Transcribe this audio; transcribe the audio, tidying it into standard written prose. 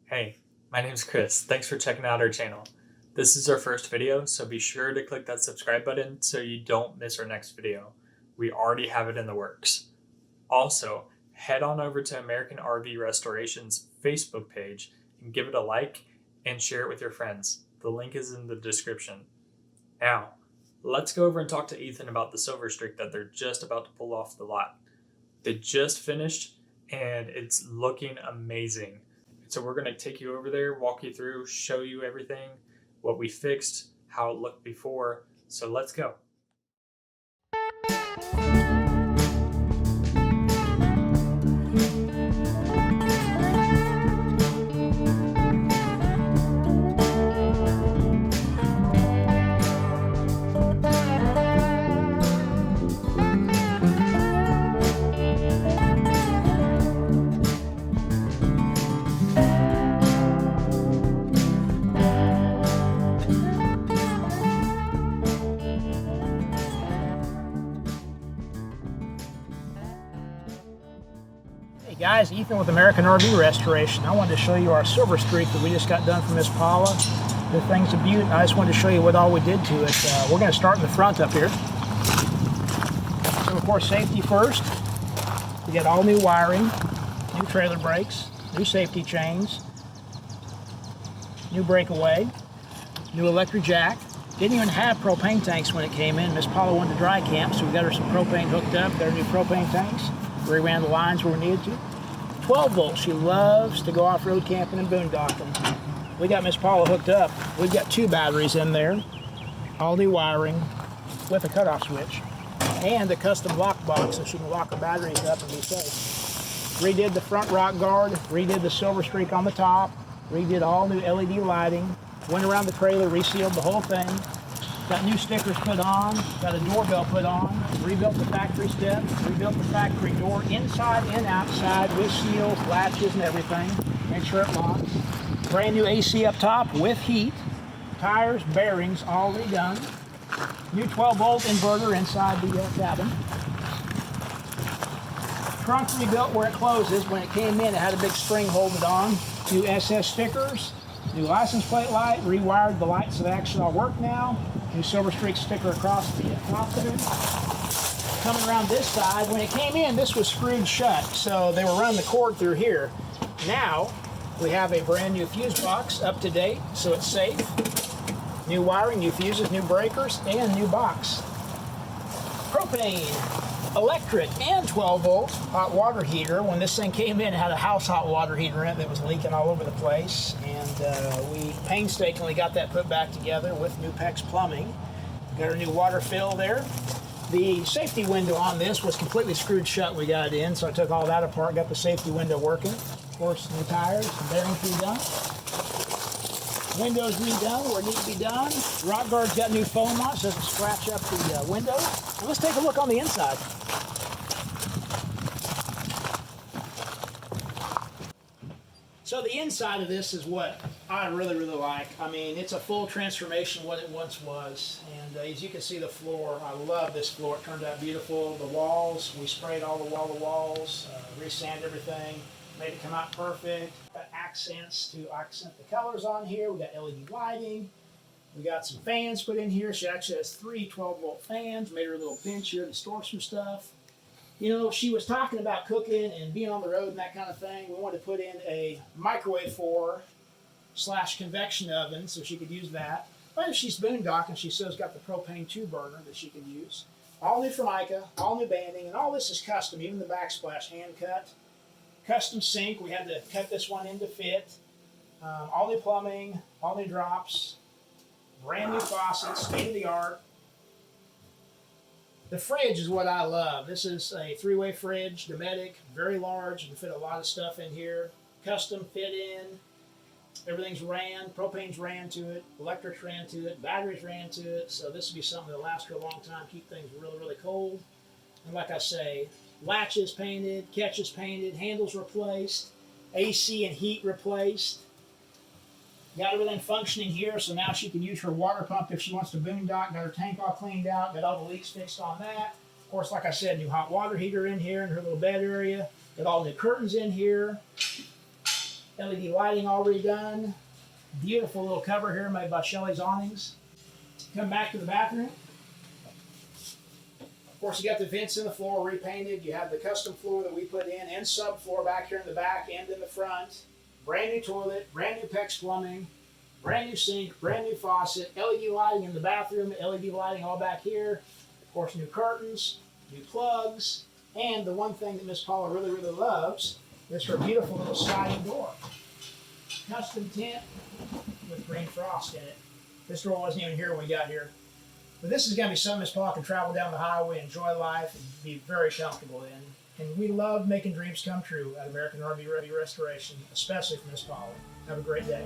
Hey, my name's Chris. Thanks for checking out our channel. This is our first video, so be sure to click that subscribe button so you don't miss our next video. We already have it in the works. Also, head on over to American RV Restoration's Facebook page and give it a like and share it with your friends. The link is in the description. Now, let's go over and talk to Ethan about the Silver Streak that they're just about to pull off the lot. They just finished and it's looking amazing. So we're going to take you over there, walk you through, show you everything, what we fixed, how it looked before. So let's go. Hey guys, Ethan with American RV Restoration. I wanted to show you our Silver Streak that we just got done from Miss Paula. The thing's a beaut. I just wanted to show you what all we did to it. We're going to start in the front up here. So of course, safety first. We got all new wiring, new trailer brakes, new safety chains, new breakaway, new electric jack. Didn't even have propane tanks when it came in. Miss Paula wanted to dry camp, so we got her some propane hooked up. Got her new propane tanks. Reran the lines where we needed to. 12 volts. She loves to go off-road camping and boondocking. We got Miss Paula hooked up. We've got 2 batteries in there. All new wiring with a cutoff switch. And a custom lock box so she can lock her batteries up and be safe. Redid the front rock guard. Redid the Silver Streak on the top. Redid all new LED lighting. Went around the trailer, resealed the whole thing. Got new stickers put on, got a doorbell put on, rebuilt the factory steps, rebuilt the factory door inside and outside with seals, latches and everything, make sure it locks. Brand new AC up top with heat, tires, bearings all redone. New 12-volt inverter inside the cabin. Trunk rebuilt where it closes. When it came in, it had a big spring holding it on. New SS stickers, new license plate light, rewired the lights that actually all work now. New Silver Streak sticker across the top of it. Coming around this side, when it came in, this was screwed shut, so they were running the cord through here. Now, we have a brand new fuse box, up to date, so it's safe. New wiring, new fuses, new breakers, and new box. Propane, electric, and 12-volt hot water heater. When this thing came in, it had a house hot water heater in it that was leaking all over the place, and we painstakingly got that put back together with new PEX plumbing. Got our new water fill there. The safety window on this was completely screwed shut when we got it in, so I took all that apart, got the safety window working. Of course, new tires, bearings redone. Windows redone where it needs to be done. Rock guard's got new foam on it so it doesn't scratch up the window. And let's take a look on the inside. So the inside of this is what I really like. I mean, it's a full transformation of what it once was. And as you can see the floor, I love this floor. It turned out beautiful. The walls, we sprayed all the walls, re-sanded everything, made it come out perfect. Got accents to accent the colors on here. We got LED lighting. We got some fans put in here. She actually has 3 12-volt fans. Made her a little bench here to store some stuff. You know, she was talking about cooking and being on the road and that kind of thing. We wanted to put in a microwave for / convection oven so she could use that. But if she's boondocking, she still has got the propane 2 burner that she can use. All new Formica, all new banding, and all this is custom, even the backsplash, hand cut. Custom sink, we had to cut this one in to fit. All new plumbing, all new drops, brand new faucets, state of the art. The fridge is what I love. This is a 3-way fridge, Dometic, very large. You can fit a lot of stuff in here. Custom fit in. Everything's ran. Propane's ran to it. Electric's ran to it. Batteries ran to it. So this will be something that'll last for a long time. Keep things really cold. And like I say, latches painted, catches painted, handles replaced, AC and heat replaced. Got everything functioning here, so now she can use her water pump if she wants to boondock. Got her tank all cleaned out, got all the leaks fixed on that. Of course, like I said, new hot water heater in here in her little bed area. Got all new curtains in here. LED lighting all redone. Beautiful little cover here made by Shelley's Awnings. Come back to the bathroom. Of course, you got the vents in the floor repainted. You have the custom floor that we put in and subfloor back here in the back and in the front. Brand new toilet, brand new PEX plumbing, brand new sink, brand new faucet, LED lighting in the bathroom, LED lighting all back here. Of course, new curtains, new plugs, and the one thing that Miss Paula really, really loves is her beautiful little sliding door. Custom tint with green frost in it. This door wasn't even here when we got here. But this is going to be something Miss Paula can travel down the highway, enjoy life, and be very comfortable in. And we love making dreams come true at American RV Restoration, especially for Miss Paula. Have a great day.